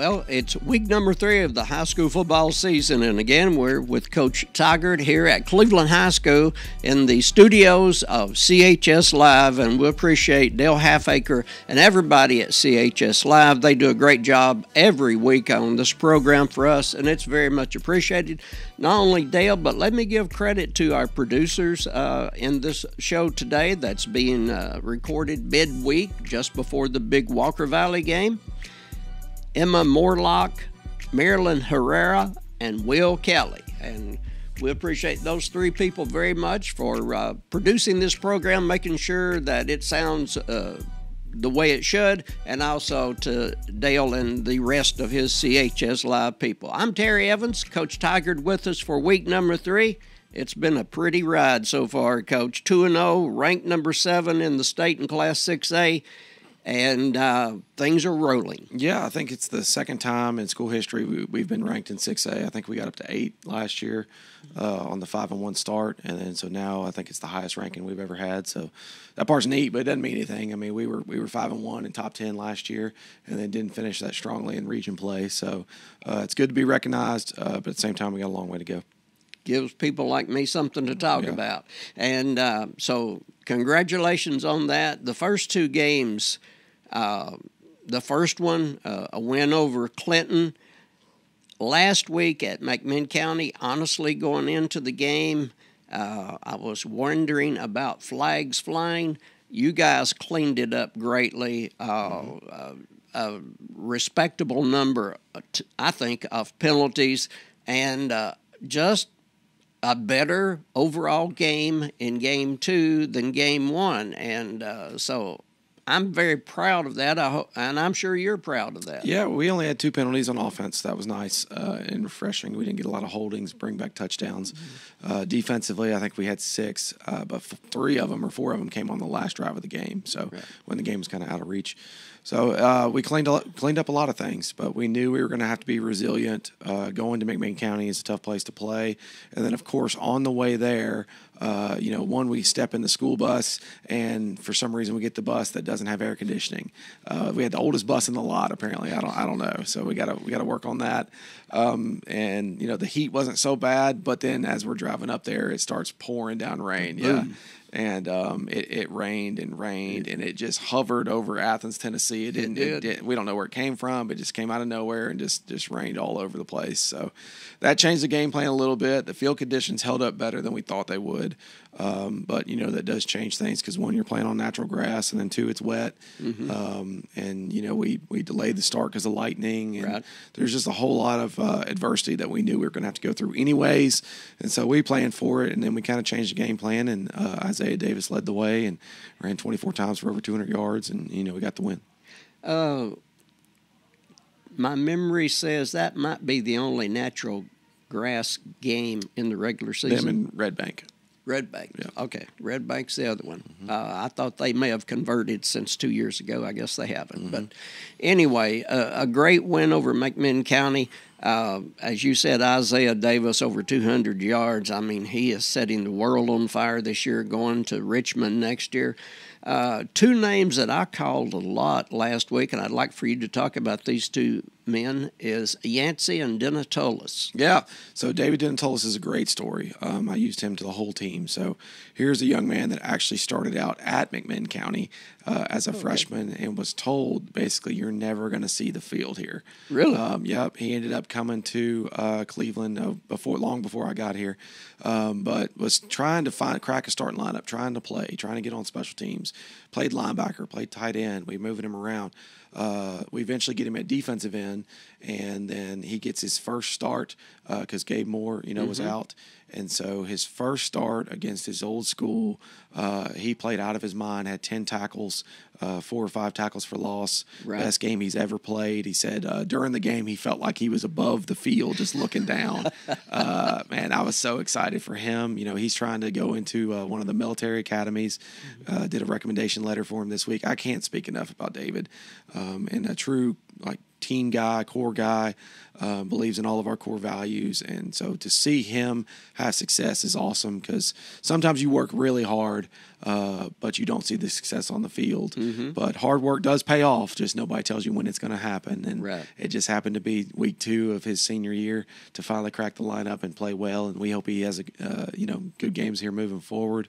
Well, it's week number 3 of the high school football season, and again, we're with Coach Tigard here at Cleveland High School in the studios of CHS Live, and we appreciate Dale Halfacre and everybody at CHS Live. They do a great job every week on this program for us, and it's very much appreciated. Not only Dale, but let me give credit to our producers in this show today that's being recorded midweek just before the big Walker Valley game. Emma Morlock, Marilyn Herrera, and Will Kelly. And we appreciate those 3 people very much for producing this program, making sure that it sounds the way it should, and also to Dale and the rest of his CHS Live people. I'm Terry Evans, Coach Tigard with us for week number 3. It's been a pretty ride so far, Coach. 2-0, ranked number 7 in the state in Class 6A. And things are rolling. Yeah, I think it's the second time in school history we've been ranked in 6A. I think we got up to 8 last year on the 5-1 start, and then so now I think it's the highest ranking we've ever had. So that part's neat, but it doesn't mean anything. I mean, we were 5-1 in top 10 last year, and then didn't finish that strongly in region play. So it's good to be recognized, but at the same time, we got a long way to go. Gives people like me something to talk about, and so congratulations on that. The first 2 games. The first one, a win over Clinton. Last week at McMinn County, honestly, going into the game, I was wondering about flags flying. You guys cleaned it up greatly. A respectable number, I think, of penalties, and just a better overall game in Game 2 than Game 1. And so I'm very proud of that, and I'm sure you're proud of that. Yeah, we only had 2 penalties on offense. That was nice and refreshing. We didn't get a lot of holdings, bring back touchdowns. Defensively, I think we had 6, but 3 of them or 4 of them came on the last drive of the game, so when the game was kind of out of reach. So we cleaned up a lot of things, but we knew we were going to have to be resilient. Going to McMinn County is a tough place to play. And then, of course, on the way there, we step in the school bus, and for some reason we get the bus that doesn't have air conditioning. We had the oldest bus in the lot, apparently. I don't know. So we got to work on that. And the heat wasn't so bad, but then as we're driving up there, it starts pouring down rain. Boom. Yeah. And it rained and rained, and it just hovered over Athens, Tennessee. It didn't. We don't know where it came from. It just came out of nowhere and just rained all over the place. So that changed the game plan a little bit. The field conditions held up better than we thought they would. But that does change things because 1, you're playing on natural grass, and then 2, it's wet. And we delayed the start because of lightning, and there's just a whole lot of adversity that we knew we were going to have to go through anyways. And so we planned for it, and then we kind of changed the game plan. And Isaiah Davis led the way and ran 24 times for over 200 yards, and we got the win. My memory says that might be the only natural grass game in the regular season. Them and Red Bank. Red Bank. Yeah. Okay. Red Bank's the other one. I thought they may have converted since 2 years ago. I guess they haven't. But anyway, a great win over McMinn County. As you said, Isaiah Davis over 200 yards. I mean, he is setting the world on fire this year, going to Richmond next year. 2 names that I called a lot last week, and I'd like for you to talk about these 2 men, is Yancey and Denatolis. Yeah, so David Denatolis is a great story. I used him to the whole team. So here's a young man that actually started out at McMinn County as a freshman and was told, basically, you're never going to see the field here. Really? Yep, he ended up coming to Cleveland long before I got here, but was trying to crack a starting lineup, trying to get on special teams, played linebacker, played tight end. We moving him around. We eventually get him at defensive end, and then he gets his first start because Gabe Moore, was out. And so his first start against his old school, he played out of his mind, had 10 tackles, 4 or 5 tackles for loss. Right. Best game he's ever played. He said during the game he felt like he was above the field just looking down. Man, I was so excited for him. He's trying to go into one of the military academies. Did a recommendation letter for him this week. I can't speak enough about David. And a true team guy, core guy, believes in all of our core values. And so to see him have success is awesome, because sometimes you work really hard, but you don't see the success on the field. But hard work does pay off, just nobody tells you when it's going to happen. And it just happened to be week 2 of his senior year to finally crack the lineup and play well. And we hope he has good games here moving forward.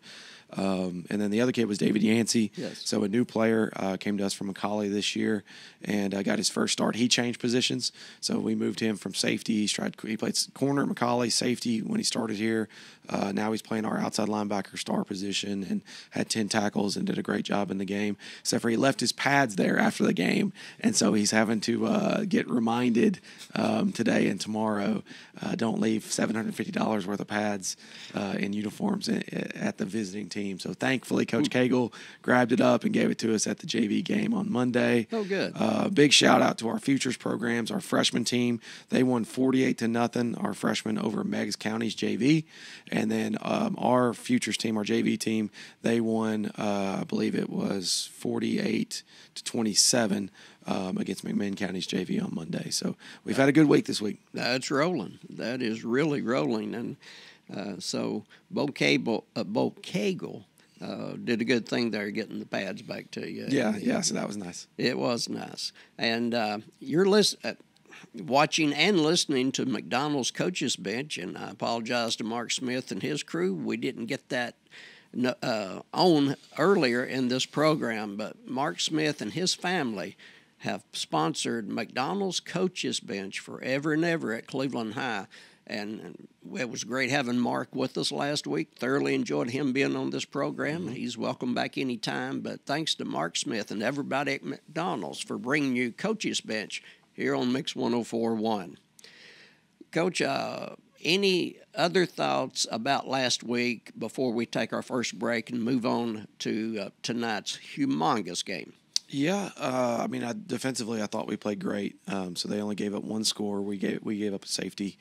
And then the other kid was David Yancey. So a new player came to us from Macaulay this year and got his first start. He changed positions, so we moved him from safety. He played corner at Macaulay, safety when he started here. Now he's playing our outside linebacker star position and had 10 tackles and did a great job in the game, except for he left his pads there after the game, and so he's having to get reminded today and tomorrow, don't leave $750 worth of pads in uniforms at the visiting team. So thankfully, Coach Cagle grabbed it up and gave it to us at the JV game on Monday. Oh, good. Big shout out to our futures programs, our freshman team. They won 48-0, our freshmen over Meigs County's JV. And then our futures team, our JV team, they won, I believe it was 48-27 against McMinn County's JV on Monday. So we've had a good week this week. That's rolling. That is really rolling. And so Bo Cagle did a good thing there, getting the pads back to you. Yeah, so that was nice. It was nice. And you're watching and listening to McDonald's Coaches Bench, and I apologize to Mark Smith and his crew. We didn't get that on earlier in this program, but Mark Smith and his family have sponsored McDonald's Coaches Bench forever and ever at Cleveland High. And it was great having Mark with us last week. Thoroughly enjoyed him being on this program. He's welcome back anytime. But thanks to Mark Smith and everybody at McDonald's for bringing you Coach's Bench here on Mix 104.1. Coach, any other thoughts about last week before we take our first break and move on to tonight's humongous game? Yeah, defensively, I thought we played great. So they only gave up one score. We gave up a safety.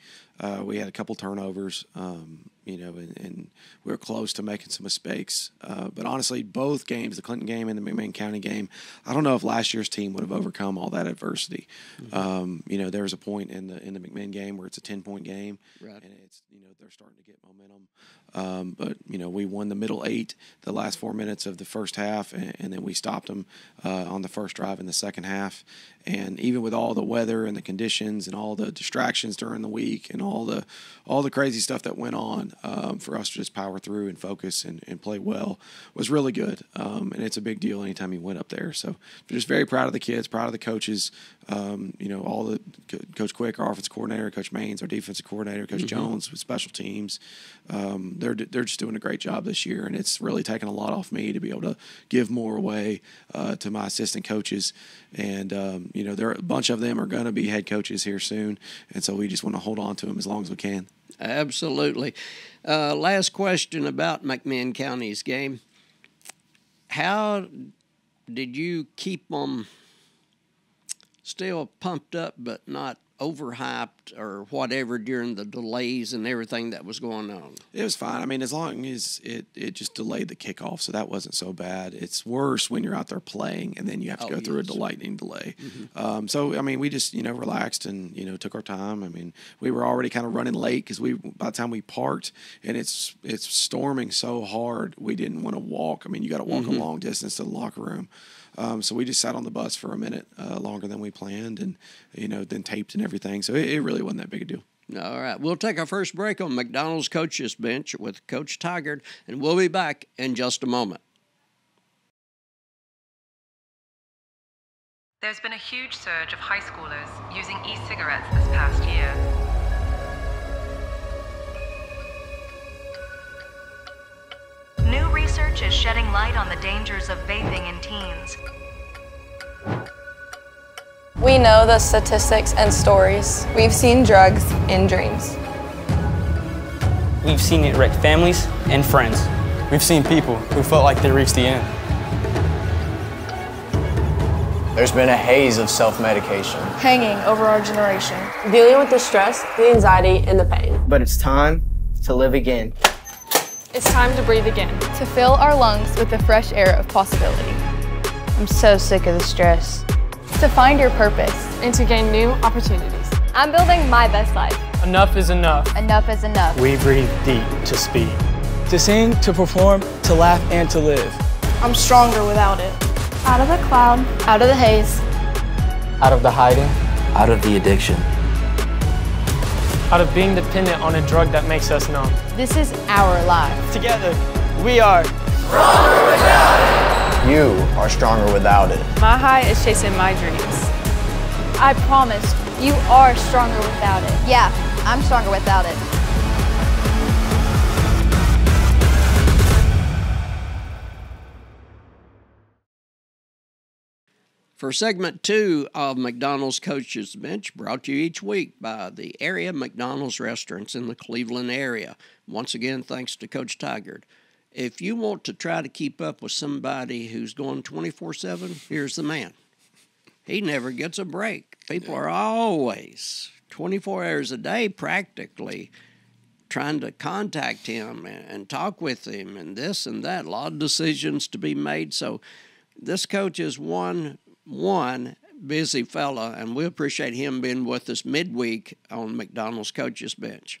We had a couple turnovers, and we were close to making some mistakes. But honestly, both games, the Clinton game and the McMinn County game, I don't know if last year's team would have overcome all that adversity. There was a point in the McMinn game where it's a 10-point game, and it's they're starting to get momentum. But we won the middle 8, the last 4 minutes of the first half, and then we stopped them on the first drive in the second half. And even with all the weather and the conditions and all the distractions during the week and all the crazy stuff that went on, for us to just power through and focus and play well was really good. And it's a big deal anytime you went up there. So just very proud of the kids, proud of the coaches. All the Coach Quick, our offensive coordinator, Coach Maines, our defensive coordinator, Coach Jones with special teams. They're just doing a great job this year, and it's really taken a lot off me to be able to give more away to my assistant coaches. And there are a bunch of them are going to be head coaches here soon, and so we just want to hold on to them as long as we can. Absolutely. Last question about McMinn County's game. How did you keep them still pumped up but not overhyped or whatever during the delays and everything that was going on? It was fine. As long as it just delayed the kickoff, so that wasn't so bad. It's worse when you're out there playing and then you have to go through a lightning delay. We just, relaxed and, took our time. We were already kind of running late because by the time we parked, and it's storming so hard, we didn't want to walk. You got to walk a long distance to the locker room. So we just sat on the bus for a minute longer than we planned and, then taped and everything. So it really wasn't that big a deal. All right. We'll take our first break on McDonald's Coaches Bench with Coach Tigard, and we'll be back in just a moment. There's been a huge surge of high schoolers using e-cigarettes this past year. New research is shedding light on the dangers of vaping in teens. We know the statistics and stories. We've seen drugs in dreams. We've seen it wreck families and friends. We've seen people who felt like they reached the end. There's been a haze of self-medication hanging over our generation. Dealing with the stress, the anxiety, and the pain. But it's time to live again. It's time to breathe again. To fill our lungs with the fresh air of possibility. I'm so sick of the stress. to find your purpose. And to gain new opportunities. I'm building my best life. Enough is enough. Enough is enough. We breathe deep to speed. To sing, to perform, to laugh, and to live. I'm stronger without it. Out of the cloud, Out of the haze. Out of the hiding. Out of the addiction. Out of being dependent on a drug that makes us numb. This is our life. Together, we are You are stronger without it. My high is chasing my dreams. I promise you are stronger without it. Yeah, I'm stronger without it. For segment 2 of McDonald's Coach's Bench, brought to you each week by the area McDonald's restaurants in the Cleveland area. Once again, thanks to Coach Tigard. If you want to try to keep up with somebody who's going 24/7, here's the man. He never gets a break. People are always 24 hours a day practically trying to contact him and talk with him and this and that. A lot of decisions to be made. So this coach is one busy fella, and we appreciate him being with us midweek on McDonald's Coach's Bench.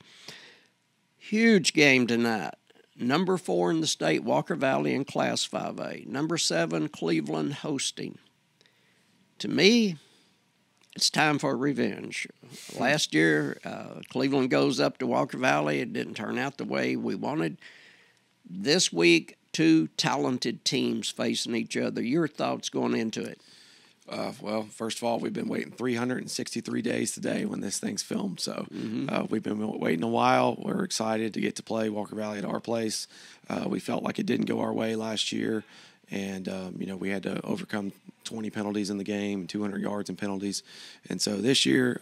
Huge game tonight. Number 4 in the state, Walker Valley in Class 5A. Number 7, Cleveland hosting. To me, it's time for revenge. Last year, Cleveland goes up to Walker Valley. It didn't turn out the way we wanted. This week, 2 talented teams facing each other. Your thoughts going into it? Well, first of all, we've been waiting 363 days today when this thing's filmed. So we've been waiting a while. We're excited to get to play Walker Valley at our place. We felt like it didn't go our way last year. And, we had to overcome 20 penalties in the game, 200 yards in penalties. And so this year,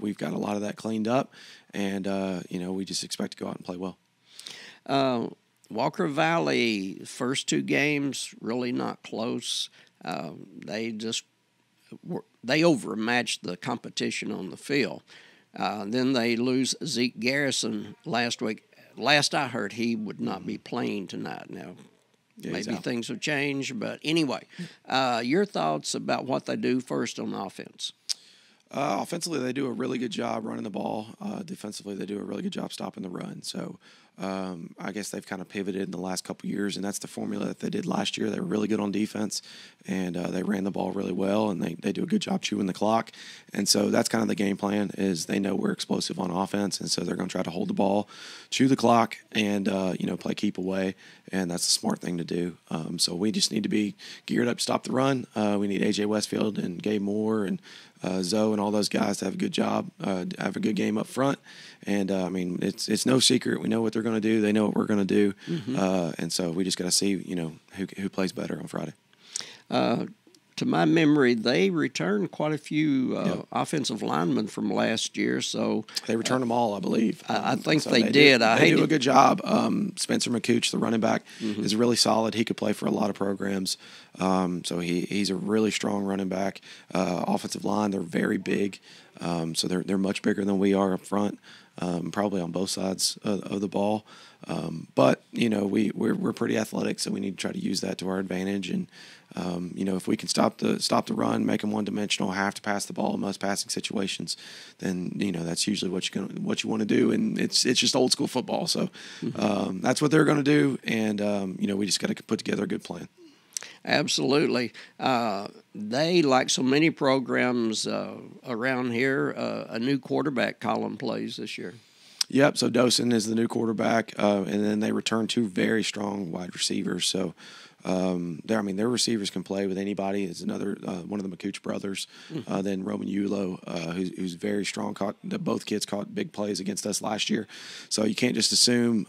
we've got a lot of that cleaned up. And, we just expect to go out and play well. Walker Valley, first 2 games, really not close. They overmatched the competition on the field. Then they lose Zeke Garrison last week. Last I heard, he would not be playing tonight. Now, maybe things have changed, but anyway, your thoughts about what they do first on offense? Offensively, they do a really good job running the ball. Defensively, they do a really good job stopping the run. So I guess they've kind of pivoted in the last couple of years, and that's the formula that they did last year. They were really good on defense, and they ran the ball really well, and they do a good job chewing the clock. And so that's kind of the game plan is they know we're explosive on offense, and so they're going to try to hold the ball, chew the clock, and, play keep away, and that's a smart thing to do. So we just need to be geared up to stop the run. We need A.J. Westfield and Gabe Moore and Zoe and all those guys to have a good job, have a good game up front. And, it's no secret. We know what they're going to do. They know what we're going to do. And so we just got to see, who plays better on Friday. To my memory, they returned quite a few offensive linemen from last year. So they returned them all, I believe. I think so they did. They do a good job. Spencer McCooch, the running back, is really solid. He could play for a lot of programs. So he's a really strong running back. Offensive line, they're very big. So they're much bigger than we are up front, probably on both sides of the ball. But we're pretty athletic, so we need to try to use that to our advantage. And if we can stop the run, make them one-dimensional, have to pass the ball in most passing situations, then that's usually what you want to do. And it's just old school football. So that's what they're going to do. And we just got to put together a good plan. Absolutely. They, like so many programs around here, a new quarterback column plays this year. Yep, so Dosen is the new quarterback, and then they return 2 very strong wide receivers. So their receivers can play with anybody. It's another one of the McCooch brothers. Then Roman Yulo, who's very strong. Both kids caught big plays against us last year. So you can't just assume,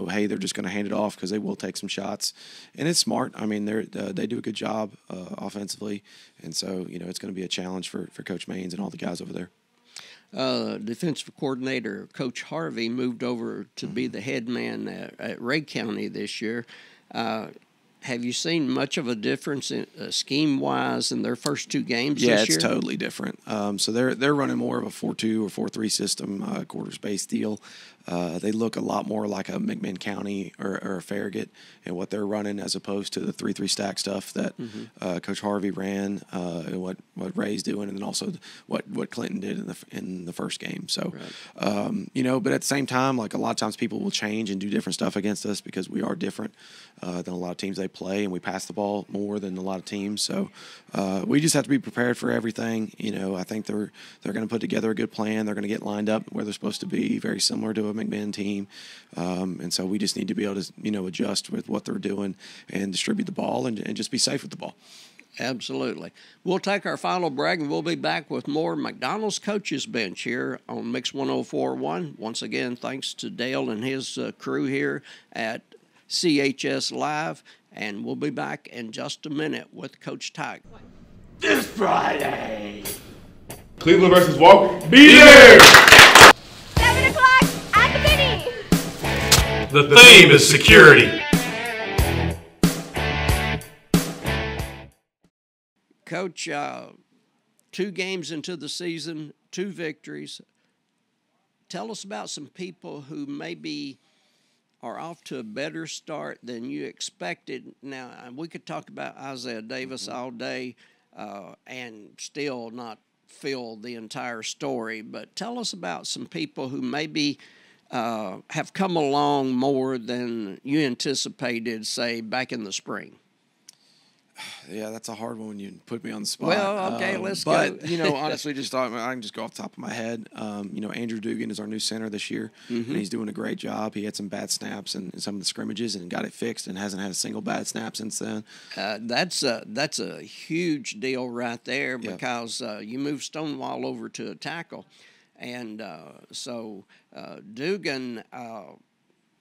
hey, they're just going to hand it off, because they will take some shots. And it's smart. They do a good job offensively, and so it's going to be a challenge for Coach Maines and all the guys over there. Defensive coordinator Coach Harvey moved over to be the head man at Ray County this year. Have you seen much of a difference in scheme-wise in their first 2 games Yeah, this year? it's totally different. So they're running more of a 4-2 or 4-3 system, quarter-space deal. They look a lot more like a McMinn County or a Farragut and what they're running as opposed to the 3-3 stack stuff that Coach Harvey ran and what Ray's doing, and then also what Clinton did in the first game. So, but at the same time, like a lot of times people will change and do different stuff against us because we are different than a lot of teams they play, and we pass the ball more than a lot of teams. So we just have to be prepared for everything. I think they're going to put together a good plan. They're going to get lined up where they're supposed to be, very similar to a McMinn team. And so we just need to be able to, adjust with what they're doing and distribute the ball and just be safe with the ball. Absolutely. We'll take our final break, and we'll be back with more McDonald's Coaches Bench here on Mix 104.1. Once again, thanks to Dale and his crew here at CHS Live, and we'll be back in just a minute with Coach Tiger. This Friday, Cleveland versus Walker. Be there! 7 o'clock at the Benny. The theme is security. Coach, 2 games into the season, 2 victories. Tell us about some people who maybe are off to a better start than you expected. Now, we could talk about Isaiah Davis all day and still not fill the entire story, but tell us about some people who maybe have come along more than you anticipated, say, back in the spring. Yeah, that's a hard one when you put me on the spot. Well, okay, let's go. But, honestly, I can just go off the top of my head. Andrew Dugan is our new center this year, and he's doing a great job. He had some bad snaps in some of the scrimmages and got it fixed and hasn't had a single bad snap since then. That's a huge deal right there because you move Stonewall over to a tackle. And so Dugan,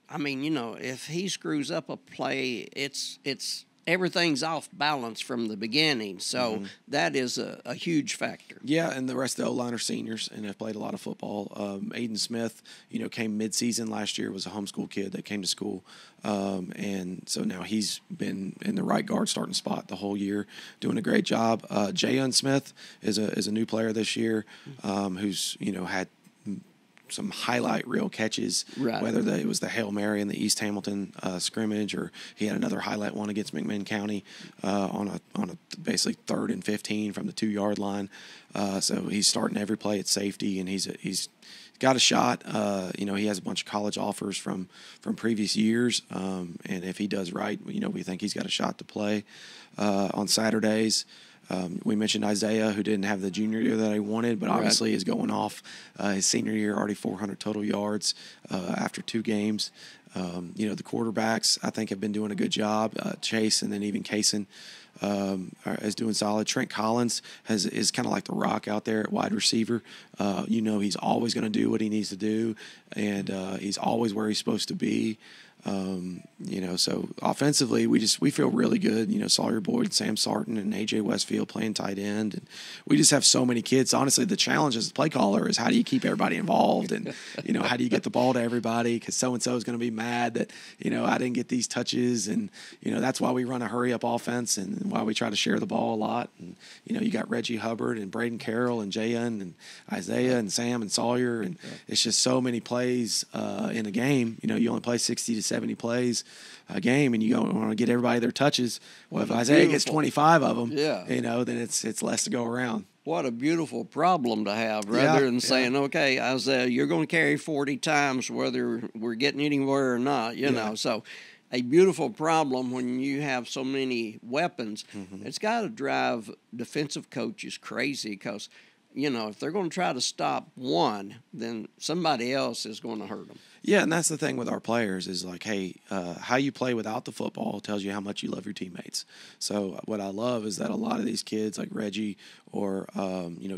if he screws up a play, it's everything's off balance from the beginning. So that is a huge factor. Yeah, and the rest of the O-line are seniors and have played a lot of football. Aiden Smith, came mid-season last year, was a homeschool kid that came to school. And so now he's been in the right guard starting spot the whole year, doing a great job. Jayon Smith is a new player this year who's, had some highlight reel catches, whether it was the Hail Mary in the East Hamilton scrimmage, or he had another highlight one against McMinn County on a basically 3rd and 15 from the 2-yard line. So he's starting every play at safety, and he's got a shot. He has a bunch of college offers from previous years, and if he does right, we think he's got a shot to play on Saturdays. We mentioned Isaiah, who didn't have the junior year that I wanted, but obviously is going off his senior year, already 400 total yards after 2 games. The quarterbacks, I think, have been doing a good job. Chase and then even Kaysen is doing solid. Trent Collins is kind of like the rock out there at wide receiver. He's always going to do what he needs to do, and he's always where he's supposed to be. So offensively, we feel really good. Sawyer Boyd, Sam Sarton, and AJ Westfield playing tight end, and we just have so many kids. Honestly, the challenge as a play caller is how do you keep everybody involved, and how do you get the ball to everybody? Because so and so is going to be mad that I didn't get these touches, and that's why we run a hurry up offense and why we try to share the ball a lot. And you got Reggie Hubbard and Braden Carroll and Jayon and Isaiah and Sam and Sawyer, and it's just so many plays in a game. You only play 60 to 70 plays a game, and you want to get everybody their touches. Well, if Isaiah gets 25 of them, then it's less to go around. What a beautiful problem to have, rather than saying, okay, Isaiah, you're going to carry 40 times whether we're getting anywhere or not, know. So a beautiful problem when you have so many weapons. It's got to drive defensive coaches crazy because, if they're going to try to stop one, then somebody else is going to hurt them. Yeah, and that's the thing with our players is like, hey, how you play without the football tells you how much you love your teammates. So what I love is that a lot of these kids like Reggie or,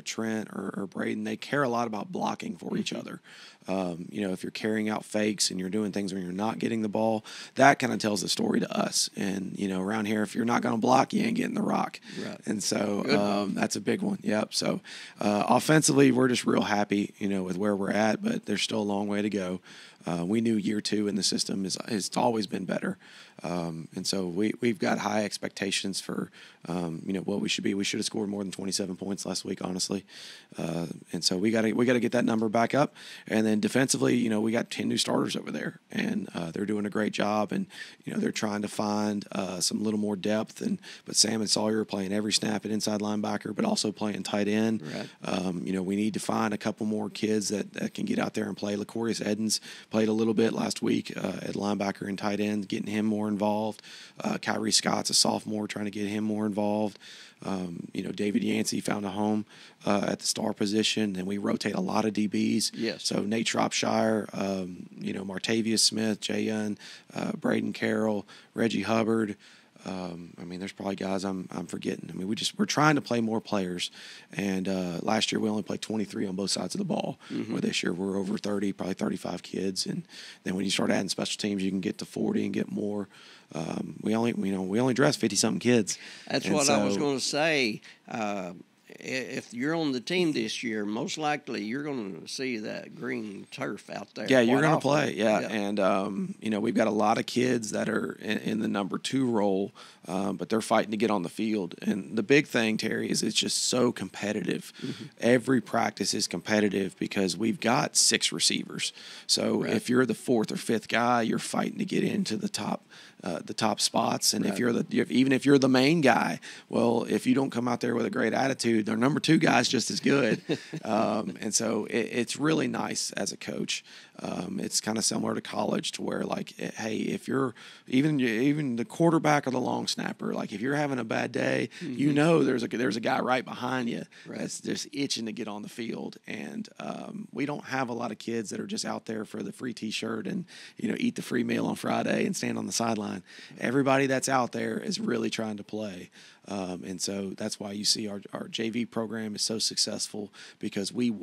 Trent or Braden, they care a lot about blocking for each other. If you're carrying out fakes and you're doing things when you're not getting the ball, that kind of tells the story to us. And, around here, if you're not going to block, you ain't getting the rock. Right. And so that's a big one. Yep. So offensively, we're just real happy, with where we're at, but there's still a long way to go. we knew year 2 in the system has always been better. And so we've got high expectations for, what we should be. We should have scored more than 27 points last week, honestly. And so we got to get that number back up. And then defensively, we got 10 new starters over there, and they're doing a great job. And, they're trying to find some little more depth. But Sam and Sawyer are playing every snap at inside linebacker, but also playing tight end. Right. We need to find a couple more kids that can get out there and play. Lacorius Edens played a little bit last week at linebacker and tight end, getting him more involved. Kyrie Scott's a sophomore, trying to get him more involved. David Yancey found a home at the star position, and we rotate a lot of DBs. Yes. So Nate Shropshire, Martavius Smith, Jayon, Braden Carroll, Reggie Hubbard. There's probably guys I'm forgetting. We're trying to play more players, and last year we only played 23 on both sides of the ball. Mm-hmm. Where this year we're over 30, probably 35 kids, and then when you start adding special teams, you can get to 40 and get more. We only dress 50-something kids. That's what I was going to say. If you're on the team this year, most likely you're going to see that green turf out there. Yeah, you're going to play. Yeah. And we've got a lot of kids that are in the number 2 role, but they're fighting to get on the field. And the big thing, Terry, is it's just so competitive. Mm-hmm. Every practice is competitive because we've got 6 receivers. So if you're the 4th or 5th guy, you're fighting to get into the top spots. And if you're the main guy, well, if you don't come out there with a great attitude, their number 2 guy's just as good. And so it's really nice as a coach. It's kind of similar to college, to where, like, hey, if you're even the quarterback or the long snapper, like, if you're having a bad day, mm-hmm. There's a guy right behind you that's just itching to get on the field. And we don't have a lot of kids that are just out there for the free T-shirt and eat the free meal on Friday and stand on the sideline. Everybody that's out there is really trying to play. And so that's why you see our JV program is so successful, because we're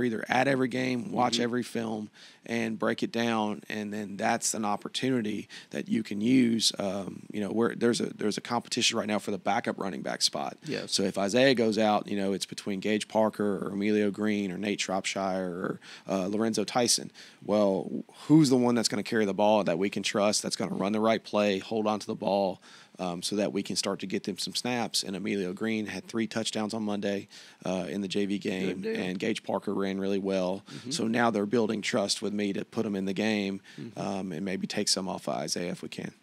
either at every game, watch mm-hmm. every film, and break it down, and then that's an opportunity that you can use. Where there's a competition right now for the backup running back spot. Yeah. So if Isaiah goes out, it's between Gage Parker or Emilio Green or Nate Shropshire or Lorenzo Tyson. Well, who's the one that's going to carry the ball that we can trust, that's going to run the right play, hold on to the ball, so that we can start to get them some snaps? And Emilio Green had 3 touchdowns on Monday in the JV game, and Gage Parker ran really well. Mm-hmm. So now they're building trust with me to put them in the game, mm-hmm. And maybe take some off of Isaiah if we can.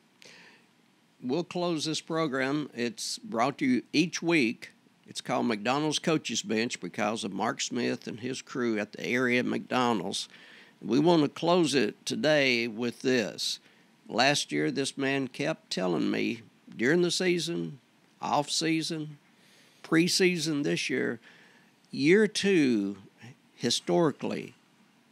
We'll close this program. It's brought to you each week. It's called McDonald's Coaches Bench because of Mark Smith and his crew at the area McDonald's. We want to close it today with this. Last year, this man kept telling me during the season, off season, preseason this year 2, historically,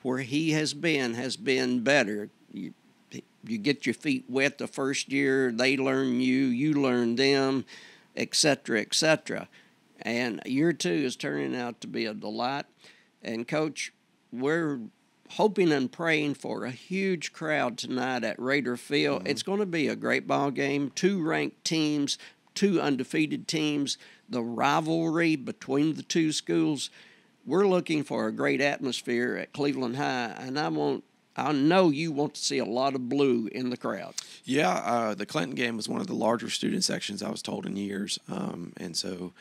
where he has been better. You get your feet wet the first year, they learn you learn them, etc., etc. And year 2 is turning out to be a delight. And, Coach, we're hoping and praying for a huge crowd tonight at Raider Field. Mm-hmm. It's going to be a great ball game. 2 ranked teams, 2 undefeated teams, the rivalry between the 2 schools. We're looking for a great atmosphere at Cleveland High, and I know you want to see a lot of blue in the crowd. Yeah, the Clinton game was one of the larger student sections, I was told, in years. And so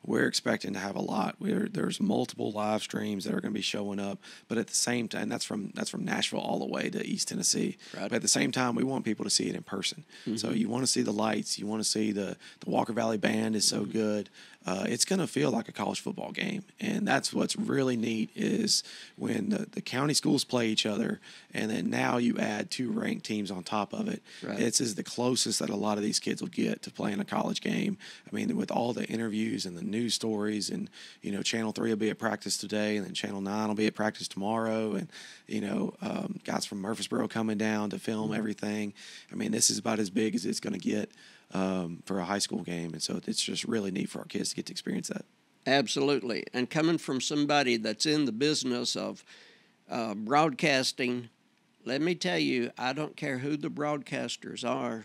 we're expecting to have a lot. There's multiple live streams that are going to be showing up, but at the same time, that's from Nashville all the way to East Tennessee. Right. But at the same time, we want people to see it in person. Mm-hmm. So you want to see the lights. You want to see the Walker Valley Band is so mm-hmm. good. It's going to feel like a college football game. And that's what's really neat is when the county schools play each other, and then now you add 2 ranked teams on top of it. Right. It's the closest that a lot of these kids will get to playing a college game. I mean, with all the interviews and the news stories, and, Channel 3 will be at practice today, and then Channel 9 will be at practice tomorrow, and, guys from Murfreesboro coming down to film everything. I mean, this is about as big as it's going to get for a high school game. And so it's just really neat for our kids to get to experience that. Absolutely. And coming from somebody that's in the business of broadcasting, let me tell you, I don't care who the broadcasters are,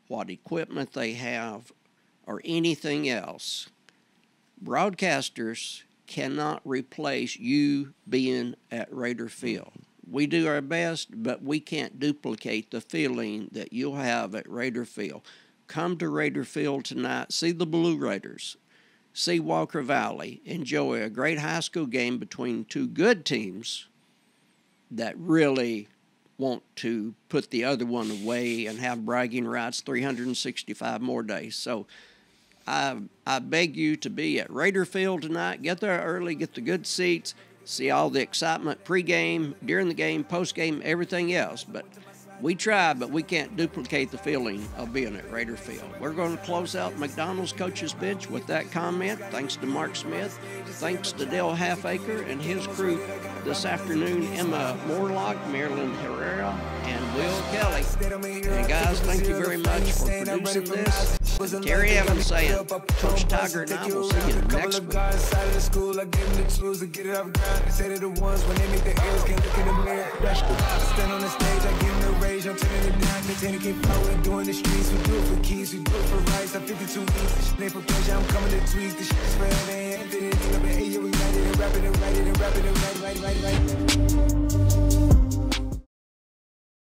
what equipment they have, or anything else. Broadcasters cannot replace you being at Raider Field. we do our best, but we can't duplicate the feeling that you'll have at Raider Field. Come to Raider Field tonight, see the Blue Raiders, see Walker Valley, enjoy a great high school game between two good teams that really want to put the other one away and have bragging rights 365 more days. So I beg you to be at Raider Field tonight. Get there early, get the good seats, see all the excitement pregame, during the game, postgame, everything else. But we try, but we can't duplicate the feeling of being at Raider Field. We're going to close out McDonald's Coach's Bench with that comment. Thanks to Mark Smith. Thanks to Dale Halfacre and his crew this afternoon, Emma Morlock, Marilyn Herrera, and Will Kelly. And guys, thank you very much for producing this. Terry Evans saying, Coach Tiger and I will see you next week. Stand on the stage, I give them the rage, I'm turning it down, containing keep flowing, doing the streets, we do it for keys, we do it for rights, I'm 52 weeks, this shit ain't for pleasure, I'm coming to tweak, this shit is forever, and anything up in 8 years, we write it and rap it and write it and rap it and write.